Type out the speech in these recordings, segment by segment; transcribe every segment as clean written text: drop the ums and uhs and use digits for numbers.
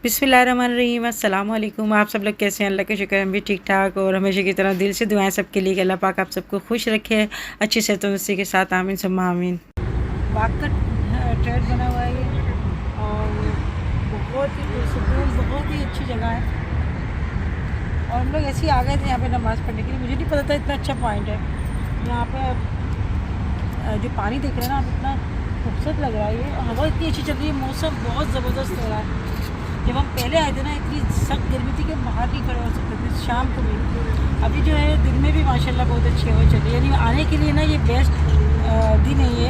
बिस्मिल्लाहिर्रहमानिर्रहीम, अस्सलाम वालेकुम। आप सब लोग कैसे हैं? अल्लाह का शुक्र हम भी ठीक ठाक और हमेशा की तरह दिल से दुआएं सबके लिए कि अल्लाह पाक आप सबको खुश रखे, अच्छी सेहत तंदुरुस्ती के साथ, आमीन सुम्मा आमीन। बाग का ट्रेड बना हुआ है ये और बहुत ही पुरसुकून, बहुत ही अच्छी जगह है। और हम लोग ऐसे ही आ गए थे यहाँ पे नमाज़ पढ़ने के लिए। मुझे नहीं पता था इतना अच्छा पॉइंट है यहाँ पे। जो पानी देख रहे हैं ना आप, इतना खूबसूरत लग रहा है ये, और हवा इतनी अच्छी चल रही है, मौसम बहुत ज़बरदस्त हो रहा है। जब हम पहले आए थे ना, इतनी सख्त गर्मी थी कि बाहर नहीं खड़े हो सकते थे शाम को भी। अभी जो है दिन में भी माशाल्लाह बहुत अच्छी हवा चल रही है। यानी आने के लिए ना ये बेस्ट दिन है ये।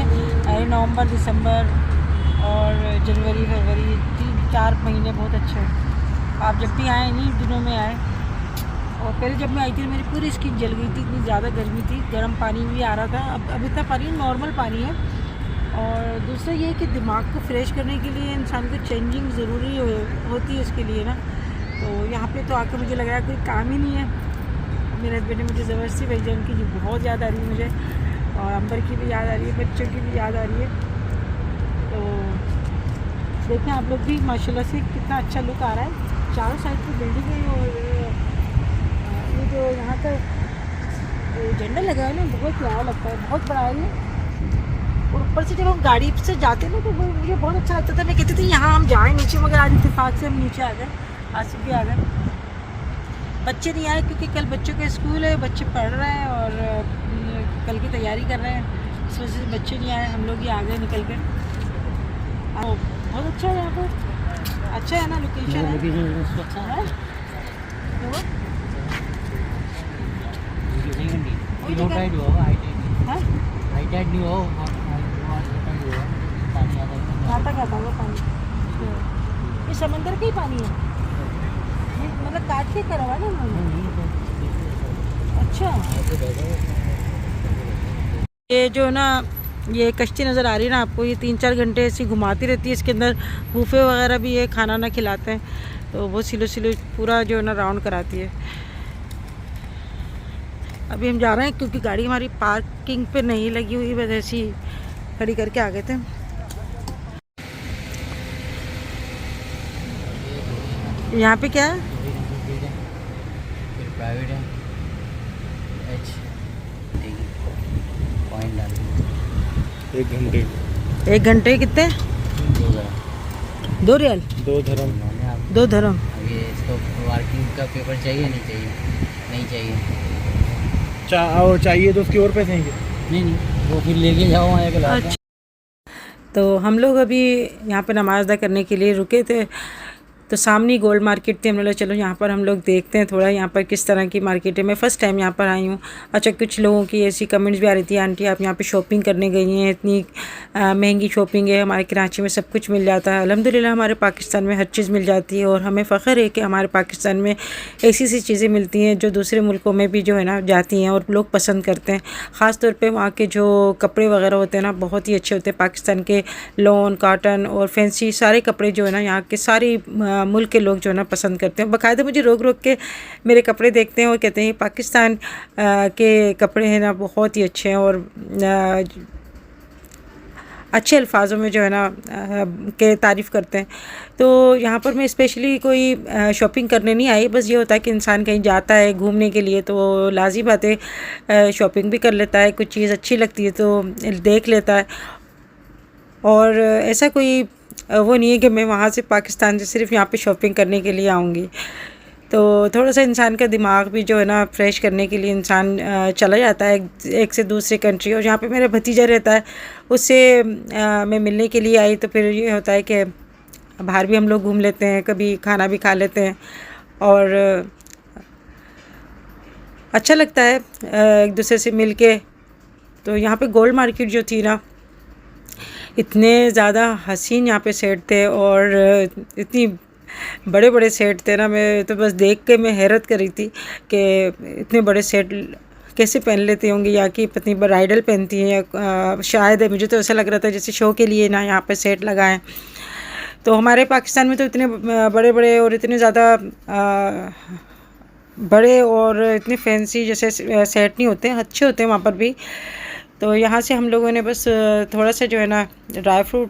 नवंबर, दिसंबर और जनवरी, फरवरी, 3-4 महीने बहुत अच्छे हैं। आप जब भी आए इन्हीं दिनों में आए। और पहले जब मैं आई थी मेरी पूरी स्किन जल गई थी, इतनी ज़्यादा गर्मी थी, गर्म पानी भी आ रहा था। अब इतना पानी नॉर्मल पानी है। और दूसरा ये कि दिमाग को फ्रेश करने के लिए इंसान को चेंजिंग ज़रूरी होती है उसके लिए ना। तो यहाँ पे तो आकर मुझे लग रहा है कोई काम ही नहीं है। मेरे हस्बैंड ने मुझे ज़बरदस्ती भेजा, उनकी जी बहुत याद आ रही है मुझे, और अंबर की भी याद आ रही है, बच्चों की भी याद आ रही है। तो देखें आप लोग भी, माशाल्लाह से कितना अच्छा लुक आ रहा है। चारों साइड की बिल्डिंग है और ये जो यहाँ का झंडा लगा है ना, बहुत प्यारा लगता है, बहुत बड़ा है ये। और ऊपर से जब हम गाड़ी से जाते हैं ना तो वो मुझे बहुत अच्छा लगता था। मैं कहती थी यहाँ हम जाएँ नीचे, मगर आज इत्तेफाक से हम नीचे आ गए, आसिफ भी आ गए। बच्चे नहीं आए क्योंकि कल बच्चों का स्कूल है, बच्चे पढ़ रहे हैं और कल की तैयारी कर रहे हैं, इस वजह से बच्चे नहीं आए, हम लोग ही आ गए निकल के। बहुत अच्छा है यहाँ पर, अच्छा है ना, लोकेशन है अच्छा है। आता क्या था वो पानी? ये समंदर का ही पानी है, ये मतलब काट के करा हुआ है ना उन्होंने। अच्छा, ये जो ना ये कश्ती नज़र आ रही है ना आपको, ये 3-4 घंटे ऐसी घुमाती रहती है। इसके अंदर बूफे वगैरह भी है, खाना ना खिलाते हैं, तो वो सिलो सिलो पूरा जो है ना राउंड कराती है। अभी हम जा रहे हैं क्योंकि गाड़ी हमारी पार्किंग पे नहीं लगी हुई, बस ऐसी खड़ी करके आ गए थे। यहाँ पे क्या है? प्राइवेट है। एच पॉइंट डाल 1 घंटे 1 घंटे कितने? 2 रियल, 2 धर्म। 2 धर्म। ये इसको पार्किंग का पेपर चाहिए नहीं चाहिए? नहीं चाहिए। और चाहिए तो उसके और पैसे हैं क्या? नहीं वो फिर लेके जाओ वहाँ एक लाख। अच्छा, तो हम लोग अभी यहाँ पे नमाज़ अदा करने के लिए रुके थे, तो सामने गोल्ड मार्केट थी। हमने बोला चलो यहाँ पर हम लोग देखते हैं थोड़ा यहाँ पर किस तरह की मार्केट है। मैं फ़र्स्ट टाइम यहाँ पर आई हूँ। अच्छा, कुछ लोगों की ऐसी कमेंट्स भी आ रही थी, आंटी आप यहाँ पे शॉपिंग करने गई हैं, इतनी महंगी शॉपिंग है, हमारे कराची में सब कुछ मिल जाता है। अल्हम्दुलिल्लाह हमारे पाकिस्तान में हर चीज़ मिल जाती है और हमें फ़ख्र है कि हमारे पाकिस्तान में ऐसी सी चीज़ें मिलती हैं जो दूसरे मुल्कों में भी जो है ना जाती हैं और लोग पसंद करते हैं। ख़ास तौर पे वहाँ के जो कपड़े वगैरह होते हैं ना, बहुत ही अच्छे होते हैं। पाकिस्तान के लॉन, कॉटन और फैंसी सारे कपड़े जो है ना, यहाँ के सारे मुल्क के लोग जो है ना पसंद करते हैं। बाकायदा मुझे रोक रोक के मेरे कपड़े देखते हैं और कहते हैं पाकिस्तान के कपड़े हैं ना बहुत ही अच्छे हैं, और अच्छे अल्फाजों में जो है ना के तारीफ़ करते हैं। तो यहाँ पर मैं स्पेशली कोई शॉपिंग करने नहीं आई, बस ये होता है कि इंसान कहीं जाता है घूमने के लिए तो लाज़िम बात है शॉपिंग भी कर लेता है, कुछ चीज़ अच्छी लगती है तो देख लेता है। और ऐसा कोई वो नहीं है कि मैं वहाँ से पाकिस्तान से सिर्फ यहाँ पे शॉपिंग करने के लिए आऊँगी। तो थोड़ा सा इंसान का दिमाग भी जो है ना फ्रेश करने के लिए इंसान चला जाता है एक से दूसरे कंट्री। और जहाँ पे मेरा भतीजा रहता है उससे मैं मिलने के लिए आई, तो फिर ये होता है कि बाहर भी हम लोग घूम लेते हैं, कभी खाना भी खा लेते हैं और अच्छा लगता है एक दूसरे से मिल के। तो यहाँ पे गोल्ड मार्केट जो थी ना, इतने ज़्यादा हसीन यहाँ पे सेट थे और इतनी बड़े बड़े सेट थे ना, मैं तो बस देख के मैं हैरत कर रही थी कि इतने बड़े सेट कैसे पहन लेते होंगे, या कि पत्नी ब्राइडल पहनती हैं या शायद है। मुझे तो ऐसा लग रहा था जैसे शो के लिए ना यहाँ पे सेट लगाएं। तो हमारे पाकिस्तान में तो इतने बड़े बड़े और इतने ज़्यादा बड़े और इतने फैंसी जैसे सेट नहीं होते, अच्छे होते हैं वहाँ पर भी। तो यहाँ से हम लोगों ने बस थोड़ा सा जो है ना ड्राई फ्रूट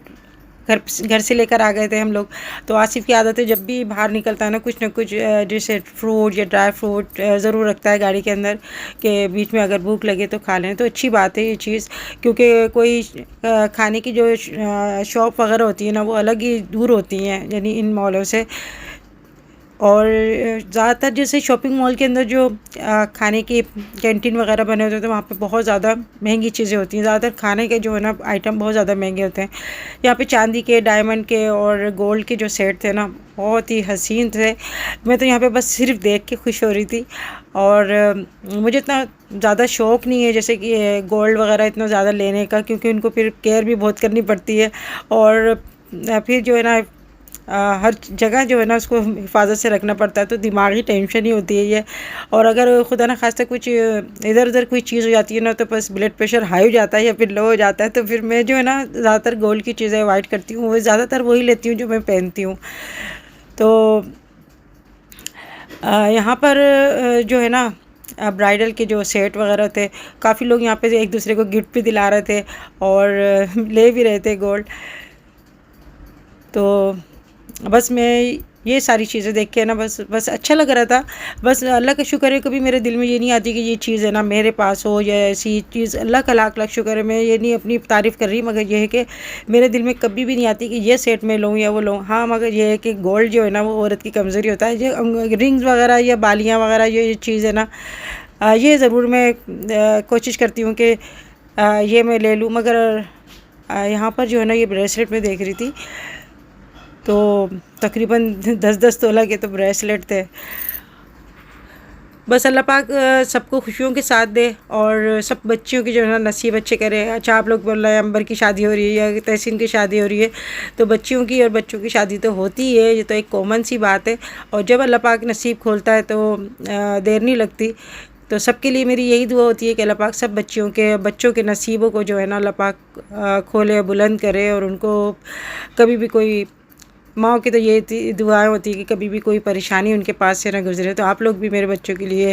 घर से लेकर आ गए थे हम लोग। तो आसिफ की आदत है जब भी बाहर निकलता है ना कुछ जैसे फ्रूट या ड्राई फ्रूट ज़रूर रखता है गाड़ी के अंदर, कि बीच में अगर भूख लगे तो खा लें। तो अच्छी बात है ये चीज़, क्योंकि कोई खाने की जो शॉप वगैरह होती है ना वो अलग ही दूर होती हैं यानी इन मॉलों से। और ज़्यादातर जैसे शॉपिंग मॉल के अंदर जो खाने की कैंटीन वगैरह बने होते हैं तो वहाँ पे बहुत ज़्यादा महंगी चीज़ें होती हैं। ज़्यादातर खाने के जो है ना आइटम बहुत ज़्यादा महंगे होते हैं। यहाँ पे चांदी के, डायमंड के और गोल्ड के जो सेट थे ना बहुत ही हसीन थे। मैं तो यहाँ पे बस सिर्फ देख के खुश हो रही थी। और मुझे इतना ज़्यादा शौक़ नहीं है जैसे कि गोल्ड वगैरह इतना ज़्यादा लेने का, क्योंकि उनको फिर केयर भी बहुत करनी पड़ती है। और फिर जो है ना हर जगह जो है ना उसको हिफाजत से रखना पड़ता है, तो दिमागी टेंशन ही होती है ये। और अगर खुदा ना खास्ता कुछ इधर उधर कोई चीज़ हो जाती है ना तो बस ब्लड प्रेशर हाई हो जाता है या फिर लो हो जाता है। तो फिर मैं जो है ना ज़्यादातर गोल्ड की चीज़ें अवॉइड करती हूँ, वो ज़्यादातर वही लेती हूँ जो मैं पहनती हूँ। तो यहाँ पर जो है ना ब्राइडल के जो सेट वगैरह थे, काफ़ी लोग यहाँ पे एक दूसरे को गिफ्ट भी दिला रहे थे और ले भी रहे थे गोल्ड। तो बस मैं ये सारी चीज़ें देख के ना बस अच्छा लग रहा था। बस अल्लाह का शुक्र है, कभी मेरे दिल में ये नहीं आती कि ये चीज़ है ना मेरे पास हो या ऐसी चीज़। अल्लाह का लाख लाख शुक्र है, मैं ये नहीं अपनी तारीफ़ कर रही, मगर ये है कि मेरे दिल में कभी भी नहीं आती कि ये सेट मैं लूँ या वो लूँ। हाँ, मगर ये है कि गोल्ड जो है ना वो औरत की कमज़ोरी होता है। ये रिंग्स वगैरह या बालियाँ वगैरह ये चीज़ है ना ये ज़रूर मैं कोशिश करती हूँ कि ये मैं ले लूँ। मगर यहाँ पर जो है ना ये ब्रेसलेट मैं देख रही थी तो तकरीबन 10-10 तोला के तो ब्रेसलेट थे। बस अल्लाह पाक सबको खुशियों के साथ दे और सब बच्चियों की जो है ना नसीब अच्छे करे। अच्छा, आप लोग बोल रहे हैं अंबर की शादी हो रही है या तहसीन की शादी हो रही है, तो बच्चियों की और बच्चों की शादी तो होती ही है, ये तो एक कॉमन सी बात है। और जब अल्लाह पाक नसीब खोलता है तो देर नहीं लगती। तो सबके लिए मेरी यही दुआ होती है कि अल्लाह पाक सब बच्चों के नसीबों को जो है ना अल्लाह पाक खोले, बुलंद करे। और उनको कभी भी कोई माँ की तो ये दुआएं होती है कि कभी भी कोई परेशानी उनके पास से ना गुजरे। तो आप लोग भी मेरे बच्चों के लिए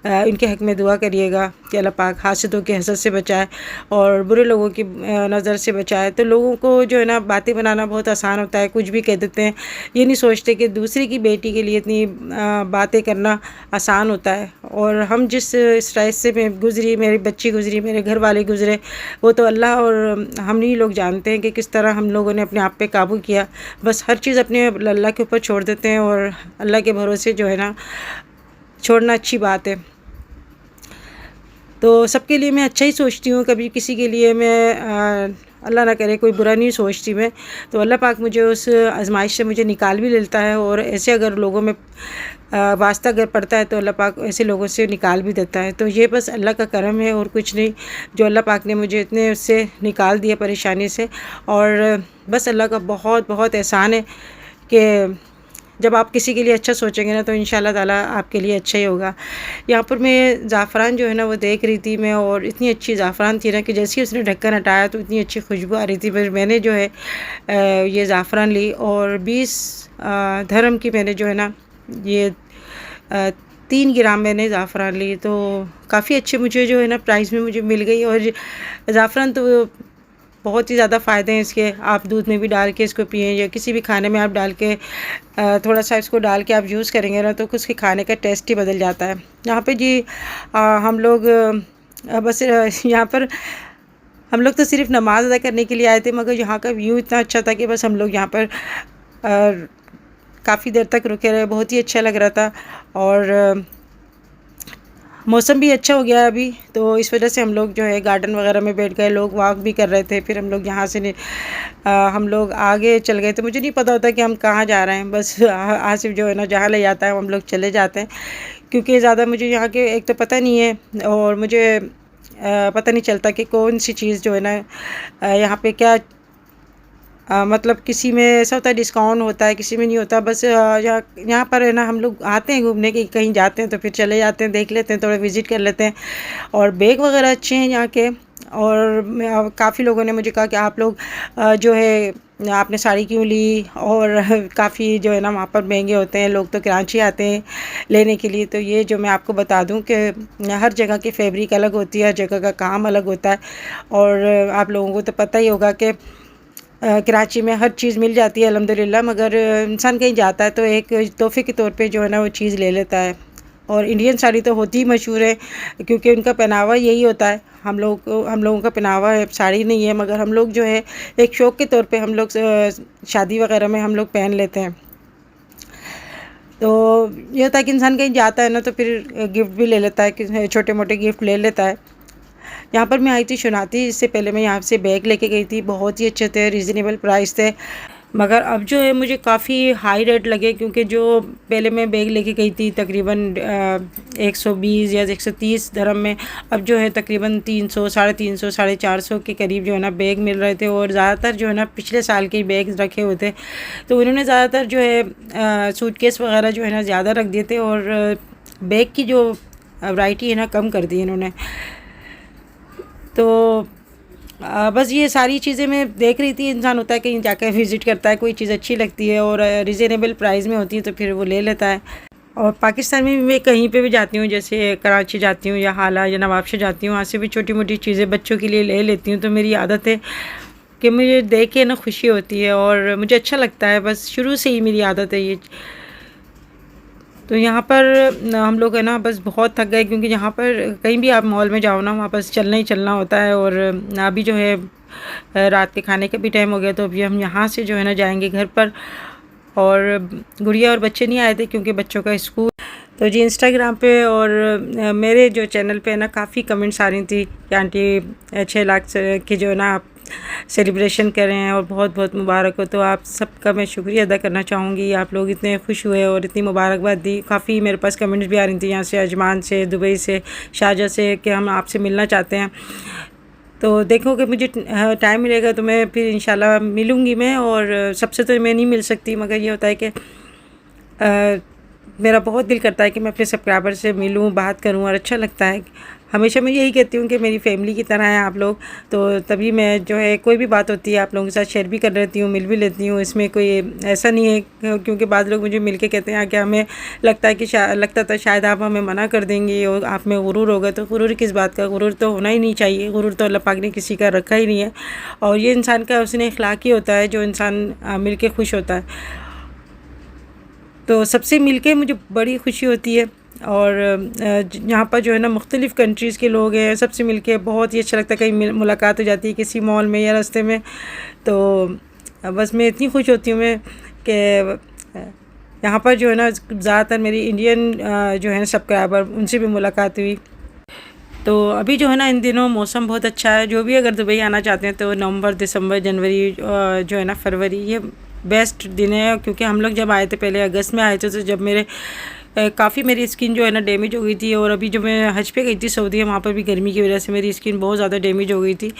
इनके हक़ में दुआ करिएगा कि अल्लाह पाक हासिदों के हसद से बचाए और बुरे लोगों की नज़र से बचाए। तो लोगों को जो है ना बातें बनाना बहुत आसान होता है, कुछ भी कह देते हैं, ये नहीं सोचते कि दूसरे की बेटी के लिए इतनी बातें करना आसान होता है। और हम जिस स्ट्रेस से मैं गुज़री, मेरी बच्ची गुज़री, मेरे घर वाले गुज़रे, वो तो अल्लाह और हम ही लोग जानते हैं कि किस तरह हम लोगों ने अपने आप पे काबू किया। बस हर चीज़ अपने अल्लाह के ऊपर छोड़ देते हैं और अल्लाह के भरोसे जो है ना छोड़ना अच्छी बात है। तो सबके लिए मैं अच्छा ही सोचती हूँ, कभी किसी के लिए मैं अल्लाह ना करे कोई बुरा नहीं सोचती मैं। तो अल्लाह पाक मुझे उस आजमाइश से मुझे निकाल भी लेता है और ऐसे अगर लोगों में वास्ता अगर पड़ता है तो अल्लाह पाक ऐसे लोगों से निकाल भी देता है। तो ये बस अल्लाह का करम है और कुछ नहीं, जो अल्लाह पाक ने मुझे इतने उससे निकाल दिया परेशानी से। और बस अल्लाह का बहुत बहुत एहसान है कि जब आप किसी के लिए अच्छा सोचेंगे ना तो इंशाल्लाह ताला आपके लिए अच्छा ही होगा। यहाँ पर मैं ज़ाफ़रान जो है ना वो देख रही थी मैं, और इतनी अच्छी ज़ाफ़रान थी ना कि जैसे ही उसने ढक्कन हटाया तो इतनी अच्छी खुशबू आ रही थी। फिर मैंने जो है ये ज़ाफ़रान ली और 20 धर्हम की मैंने जो है ना ये 3 ग्राम मैंने ज़ाफ़रान ली। तो काफ़ी अच्छे मुझे जो है ना प्राइस में मुझे मिल गई। और ज़ाफ़रान तो बहुत ही ज़्यादा फ़ायदे हैं इसके। आप दूध में भी डाल के इसको पिएं या किसी भी खाने में आप डाल के थोड़ा सा इसको डाल के आप यूज़ करेंगे ना तो उसके खाने का टेस्ट ही बदल जाता है। यहाँ पे जी हम लोग बस यहाँ पर हम लोग तो सिर्फ नमाज़ अदा करने के लिए आए थे, मगर यहाँ का व्यू इतना अच्छा था कि बस हम लोग यहाँ पर काफ़ी देर तक रुके रहे, बहुत ही अच्छा लग रहा था। और मौसम भी अच्छा हो गया अभी, तो इस वजह से हम लोग जो है गार्डन वगैरह में बैठ गए, लोग वॉक भी कर रहे थे। फिर हम लोग यहाँ से हम लोग आगे चल गए थे। मुझे नहीं पता होता कि हम कहाँ जा रहे हैं, बस आसिफ जो है ना जहाँ ले जाता है हम लोग चले जाते हैं, क्योंकि ज़्यादा मुझे यहाँ के एक तो पता नहीं है और मुझे पता नहीं चलता कि कौन सी चीज़ जो है ना यहाँ पे क्या मतलब किसी में ऐसा होता है डिस्काउंट होता है, किसी में नहीं होता। बस यहाँ पर है ना हम लोग आते हैं घूमने के, कहीं जाते हैं तो फिर चले जाते हैं, देख लेते हैं, थोड़ा विज़िट कर लेते हैं। और बैग वगैरह अच्छे हैं यहाँ के। और काफ़ी लोगों ने मुझे कहा कि आप लोग जो है आपने साड़ी क्यों ली, और काफ़ी जो है ना वहाँ पर महंगे होते हैं, लोग तो कराची आते हैं लेने के लिए। तो ये जो मैं आपको बता दूं कि हर जगह की फैब्रिक अलग होती है, हर जगह का काम अलग होता है। और आप लोगों को तो पता ही होगा कि कराची में हर चीज़ मिल जाती है अल्हम्दुलिल्लाह, मगर इंसान कहीं जाता है तो एक तोहफ़े के तौर पे जो है ना वो चीज़ ले लेता है। और इंडियन साड़ी तो होती ही मशहूर है, क्योंकि उनका पहनावा यही होता है। हम लोगों का पहनावा है, साड़ी नहीं है, मगर हम लोग जो है एक शौक़ के तौर पे हम लोग शादी वगैरह में हम लोग पहन लेते हैं। तो ये होता है कि इंसान कहीं जाता है ना तो फिर गिफ्ट भी ले लेता है, कि छोटे मोटे गिफ्ट ले लेता है। यहाँ पर मैं आई थी शनाती, इससे पहले मैं यहाँ से बैग लेके गई थी, बहुत ही अच्छे थे, रीज़नेबल प्राइस थे। मगर अब जो है मुझे काफ़ी हाई रेट लगे, क्योंकि जो पहले मैं बैग लेके गई थी तकरीबन 120 या 130 दरम में, अब जो है तकरीबन 300, 350, 450 के करीब जो है ना बैग मिल रहे थे। और ज़्यादातर जो है ना पिछले साल के बैग रखे हुए थे, तो उन्होंने ज़्यादातर जो है सूटकेस वगैरह जो है ना ज़्यादा रख दिए थे, और बैग की जो वैरायटी है ना कम कर दी इन्होंने। तो बस ये सारी चीज़ें मैं देख रही थी। इंसान होता है कहीं जाकर विज़िट करता है, कोई चीज़ अच्छी लगती है और रिजनेबल प्राइस में होती है तो फिर वो ले लेता है। और पाकिस्तान में मैं कहीं पे भी जाती हूँ, जैसे कराची जाती हूँ या हाला या नवाबशा जाती हूँ, वहाँ से भी छोटी मोटी चीज़ें बच्चों के लिए ले लेती हूँ। तो मेरी आदत है कि मुझे देख के ना खुशी होती है और मुझे अच्छा लगता है, बस शुरू से ही मेरी आदत है ये। तो यहाँ पर हम लोग है ना बस बहुत थक गए, क्योंकि यहाँ पर कहीं भी आप मॉल में जाओ ना वहाँ बस चलना ही चलना होता है। और अभी जो है रात के खाने का भी टाइम हो गया, तो अभी हम यहाँ से जो है ना जाएंगे घर पर। और गुड़िया और बच्चे नहीं आए थे क्योंकि बच्चों का स्कूल। तो जी इंस्टाग्राम पे और मेरे जो चैनल पे ना काफ़ी कमेंट्स आ रही थी कि आंटी 6 लाख की जो है ना आप सेलिब्रेशन करें और बहुत बहुत मुबारक हो। तो आप सबका मैं शुक्रिया अदा करना चाहूँगी, आप लोग इतने खुश हुए और इतनी मुबारकबाद दी। काफ़ी मेरे पास कमेंट्स भी आ रही थी यहाँ से, अजमान से, दुबई से, शारजा से, कि हम आपसे मिलना चाहते हैं। तो देखो कि मुझे टाइम मिलेगा तो मैं फिर इंशाल्लाह मिलूँगी मैं। और सबसे तो मैं नहीं मिल सकती, मगर ये होता है कि मेरा बहुत दिल करता है कि मैं अपने सब्सक्राइबर से मिलूँ, बात करूँ, और अच्छा लगता है। हमेशा मैं यही कहती हूँ कि मेरी फैमिली की तरह हैं आप लोग, तो तभी मैं जो है कोई भी बात होती है आप लोगों के साथ शेयर भी कर लेती हूँ, मिल भी लेती हूँ। इसमें कोई ऐसा नहीं है, क्योंकि बाद लोग मुझे मिल के कहते हैं कि हमें लगता है कि लगता था शायद आप हमें मना कर देंगी और आप में गुरूर होगा। तो गुरूर किस बात का? गुरूर तो होना ही नहीं चाहिए, गुरूर तो अल्लाह पाक ने किसी का रखा ही नहीं है। और ये इंसान का उसने अखलाक ही होता है, जो इंसान मिल के खुश होता है। तो सबसे मिलके मुझे बड़ी खुशी होती है। और यहाँ पर जो है ना मुख्तलिफ़ कंट्रीज़ के लोग हैं, सबसे मिलके बहुत ही अच्छा लगता है। कहीं मुलाकात हो जाती है किसी मॉल में या रास्ते में, तो बस मैं इतनी खुश होती हूँ मैं कि यहाँ पर जो है ना ज़्यादातर मेरी इंडियन जो है ना सब्सक्राइबर, उनसे भी मुलाकात हुई। तो अभी जो है ना इन दिनों मौसम बहुत अच्छा है। जो भी अगर दुबई आना चाहते हैं तो नवंबर, दिसंबर, जनवरी, जो है ना फरवरी, ये बेस्ट दिन है। क्योंकि हम लोग जब आए थे पहले अगस्त में आए थे, तो जब मेरे काफ़ी मेरी स्किन जो है ना डैमेज हो गई थी। और अभी जो मैं हज पे गई थी सऊदी, वहाँ पर भी गर्मी की वजह से मेरी स्किन बहुत ज़्यादा डैमेज हो गई थी।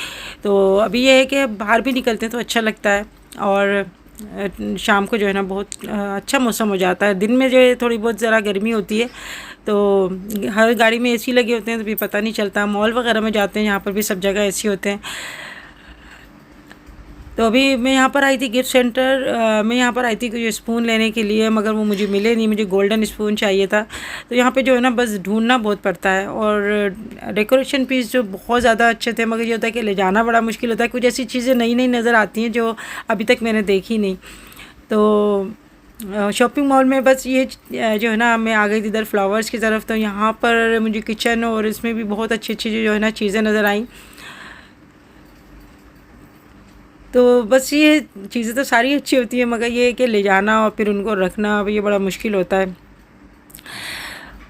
तो अभी ये है कि बाहर भी निकलते हैं तो अच्छा लगता है। और शाम को जो है ना बहुत अच्छा मौसम हो जाता है। दिन में जो है थोड़ी बहुत ज़रा गर्मी होती है, तो हर गाड़ी में एसी लगे होते हैं तो भी पता नहीं चलता। मॉल वगैरह में जाते हैं, यहाँ पर भी सब जगह एसी होते हैं। तो अभी मैं यहाँ पर आई थी गिफ्ट सेंटर, मैं यहाँ पर आई थी कुछ स्पून लेने के लिए, मगर वो मुझे मिले नहीं। मुझे गोल्डन स्पून चाहिए था। तो यहाँ पे जो है ना बस ढूंढना बहुत पड़ता है। और डेकोरेशन पीस जो बहुत ज़्यादा अच्छे थे, मगर ये होता है कि ले जाना बड़ा मुश्किल होता है। कुछ ऐसी चीज़ें नई नई नज़र आती हैं जो अभी तक मैंने देखी नहीं। तो शॉपिंग मॉल में बस ये जो है ना मैं आ गई थी इधर फ्लावर्स की तरफ। तो यहाँ पर मुझे किचन और इसमें भी बहुत अच्छी अच्छी जो है ना चीज़ें नज़र आईं। तो बस ये चीज़ें तो सारी अच्छी होती है, मगर ये है कि ले जाना और फिर उनको रखना, अब ये बड़ा मुश्किल होता है।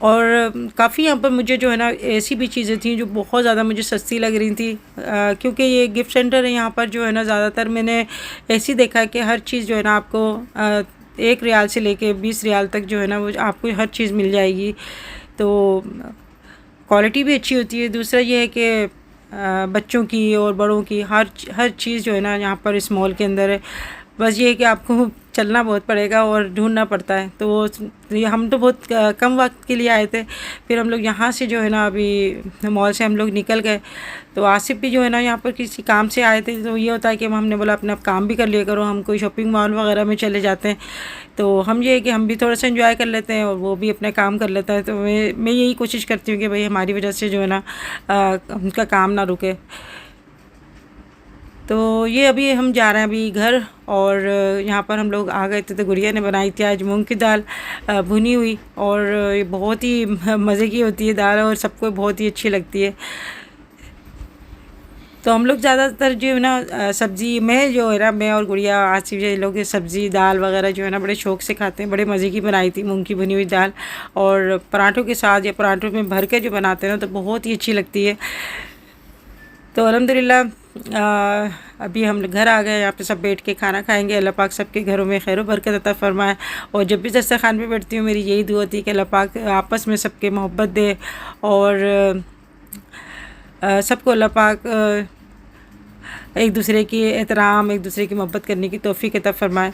और काफ़ी यहाँ पर मुझे जो है ना ऐसी भी चीज़ें थी जो बहुत ज़्यादा मुझे सस्ती लग रही थी, क्योंकि ये गिफ्ट सेंटर है। यहाँ पर जो है ना ज़्यादातर मैंने ऐसी देखा है कि हर चीज़ जो है ना आपको 1 रियाल से लेके 20 रियाल तक जो है ना वो आपको हर चीज़ मिल जाएगी। तो क्वालिटी भी अच्छी होती है। दूसरा ये है कि बच्चों की और बड़ों की हर चीज़ जो है ना यहाँ पर इस मॉल के अंदर है। बस ये है कि आपको चलना बहुत पड़ेगा और ढूंढना पड़ता है। तो हम तो बहुत कम वक्त के लिए आए थे। फिर हम लोग यहाँ से जो है ना अभी मॉल से हम लोग निकल गए। तो आसिफ भी जो है ना यहाँ पर किसी काम से आए थे। तो ये होता है कि हमने बोला अपना काम भी कर लिया करो, हम कोई शॉपिंग मॉल वगैरह में चले जाते हैं। तो हम ये है कि हम भी थोड़ा सा एंजॉय कर लेते हैं और वो भी अपना काम कर लेता है। तो मैं यही कोशिश करती हूँ कि भाई हमारी वजह से जो है ना उनका काम ना रुके। तो ये अभी हम जा रहे हैं अभी घर, और यहाँ पर हम लोग आ गए थे तो गुड़िया ने बनाई थी आज मूंग की दाल भुनी हुई, और ये बहुत ही मज़े की होती है दाल और सबको बहुत ही अच्छी लगती है। तो हम लोग ज़्यादातर जो है ना सब्ज़ी में जो है ना, मैं और गुड़िया आसिफ ये लोग सब्ज़ी दाल वगैरह जो है ना बड़े शौक़ से खाते हैं। बड़े मज़े की बनाई थी मूंग की भुनी हुई दाल, और पराठों के साथ या पराठों में भर के जो बनाते हैं ना तो बहुत ही अच्छी लगती है। तो अल्हम्दुलिल्लाह अभी हम घर आ गए, यहाँ पे सब बैठ के खाना खाएंगे। अल्लाह पाक सबके घरों में खैर बरकत अता फरमाए। और जब भी दस्तरखान पे बैठती हूँ मेरी यही दुआ होती है कि अल्लाह पाक आपस में सबके मोहब्बत दे, और सबको अल्लाह पाक एक दूसरे की एहतराम, एक दूसरे की मोहब्बत करने की तौफीक अता फरमाए।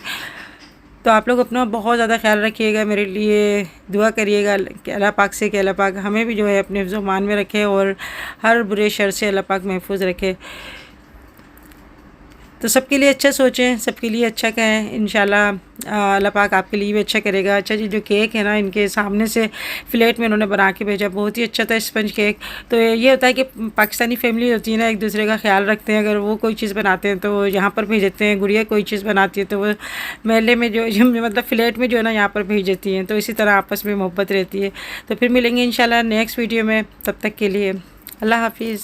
तो आप लोग अपना बहुत ज़्यादा ख्याल रखिएगा, मेरे लिए दुआ करिएगा कि अल्लाह पाक से कि अल्लाह पाक हमें भी जो है अपने हिफ्ज़ मान में रखे और हर बुरे शर से अल्लाह पाक महफूज रखे। तो सबके लिए अच्छा सोचें, सबके लिए अच्छा कहें, इंशाल्लाह अल्लाह पाक आपके लिए भी अच्छा करेगा। अच्छा जी, जो केक है ना इनके सामने से प्लेट में इन्होंने बना के भेजा, बहुत ही अच्छा था स्पंज केक। तो ये होता है कि पाकिस्तानी फैमिली होती है ना, एक दूसरे का ख्याल रखते हैं। अगर वो कोई चीज़ बनाते हैं तो यहाँ पर भेज देते हैं, गुड़िया कोई चीज़ बनाती है तो वो मेले में जो मतलब प्लेट में जो है ना यहाँ पर भेज देती हैं। तो इसी तरह आपस में मोहब्बत रहती है। तो फिर मिलेंगे इंशाल्लाह नेक्स्ट वीडियो में, तब तक के लिए अल्लाह हाफिज़।